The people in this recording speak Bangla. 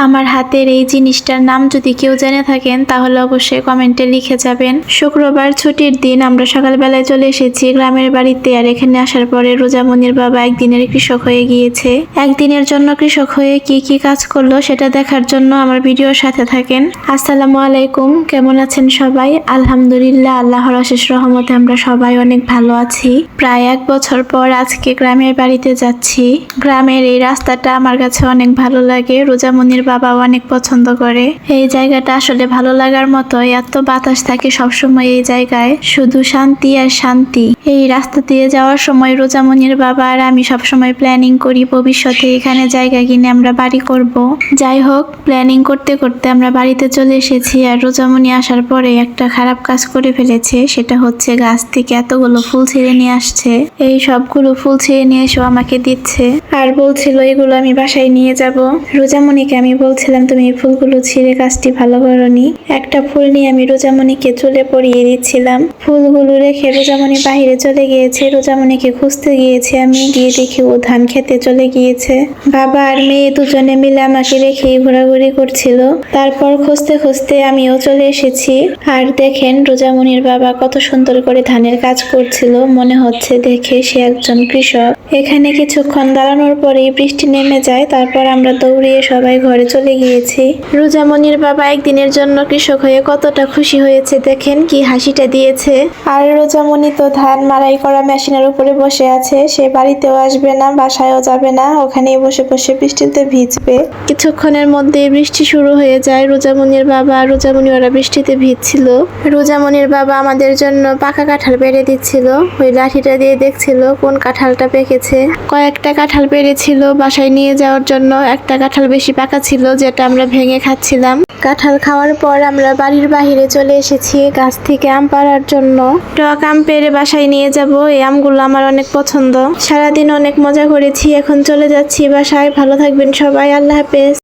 আমার হাতের এই জিনিসটার নাম যদি কেউ জেনে থাকেন তাহলে অবশ্যই কমেন্টে লিখে যাবেন। শুক্রবার ছুটির দিন আমরা সকালবেলায় চলে এসেছি গ্রামের বাড়িতে। আর এখানে আসার পরে রোজামনির বাবা একদিনের কৃষক হয়ে গিয়েছে। একদিনের জন্য কৃষক হয়ে কি কি কাজ করলো সেটা দেখার জন্য আমার ভিডিওর সাথে থাকেন। আসসালামু আলাইকুম, কেমন আছেন সবাই? আলহামদুলিল্লাহ, আল্লাহর অশেষ রহমতে আমরা সবাই অনেক ভালো আছি। প্রায় 1 বছর পর আজকে গ্রামের বাড়িতে যাচ্ছি। গ্রামের এই রাস্তাটা আমার কাছে অনেক ভালো লাগে, রোজামনির বাবা অনেক পছন্দ করে। এই জায়গাটা আসলে ভালো লাগার মতো, এত বাতাস থাকে সবসময় এই জায়গায়, শুধু শান্তি আর শান্তি। এই রাস্তা দিয়ে যাওয়ার সময় রোজামনির বাবা আর আমি সবসময় প্ল্যানিং করি ভবিষ্যতে এখানে জায়গা কিনে আমরা বাড়ি করব। যাই হোক, প্ল্যানিং করতে করতে আমরা বাড়িতে চলে এসেছি। আর রোজামনি আসার পরে একটা খারাপ কাজ করে ফেলেছে, সেটা হচ্ছে গাছ থেকে এতগুলো ফুল ছিঁড়ে নিয়ে আসছে। এই সবগুলো ফুল ছিঁড়ে নিয়ে এসে আমাকে দিচ্ছে আর বলছিল এগুলো আমি বাসায় নিয়ে যাব। রোজামনিকে আমি বলছিলাম তুমি এই ফুলগুলো ছিঁড়ে কাজটি ভালো করনি। একটা ফুল নিয়ে আমি রোজামনিকে চুলে পরিয়ে দিচ্ছিলাম। ফুলগুলো রেখে রোজামনি বাহিরে চলে গিয়েছে। রোজামনিকে খুঁজতে গিয়েছে, আমি গিয়ে দেখি ও ধান খেতে চলে গিয়েছে। বাবা আর মেয়ে দুজনে মিলে আমাকে রেখেই ঘোরাঘুরি করছিল। তারপর খুঁজতে খুঁজতে আমিও চলে এসেছি। আর দেখেন রোজামনির বাবা কত সুন্দর করে ধানের কাজ করছিল, মনে হচ্ছে দেখে সে একজন কৃষক। এখানে কিছুক্ষণ দাঁড়ানোর পরেই বৃষ্টি নেমে যায়। তারপর আমরা দৌড়িয়ে সবাই ঘরে চলে গিয়েছি। রোজামনির বাবা একদিনের জন্য কৃষক হয়ে কতটা খুশি হয়েছে, দেখেন কি হাসিটা দিয়েছে। আর রোজামনি তো ধান মাড়াই করা মেশিনের উপরে বসে আছে, সে বাড়িতেও আসবে না, বাসায়ও যাবে না, ওখানেই বসে বসে বৃষ্টিতে ভিজবে। কিছুক্ষণের মধ্যে বৃষ্টি শুরু হয়ে যায়। রোজামনির বাবা আর রোজামনি ওরা বৃষ্টিতে ভিজছিল। রোজামনির বাবা আমাদের জন্য পাকা কাঁঠাল পেড়ে দিচ্ছিল, ওই লাঠিটা দিয়ে দেখছিল কোন কাঁঠালটা পেকেছে। কয়েকটা কাঁঠাল পেড়েছিল বাসায় নিয়ে যাওয়ার জন্য। একটা কাঁঠাল বেশি পাকা ছিল, যেটা আমরা ভেঙে খাচ্ছিলাম। কাঁঠাল খাওয়ার পর আমরা বাড়ির বাহিরে চলে এসেছি গাছ থেকে আম পাড়ার জন্য। টক আম পেড়ে বাসায় নিয়ে যাব। এই আমগুলো আমার অনেক পছন্দ। সারাদিন অনেক মজা করেছি, এখন চলে যাচ্ছি বাসায়। ভালো থাকবেন সবাই, আল্লাহ হাফেজ।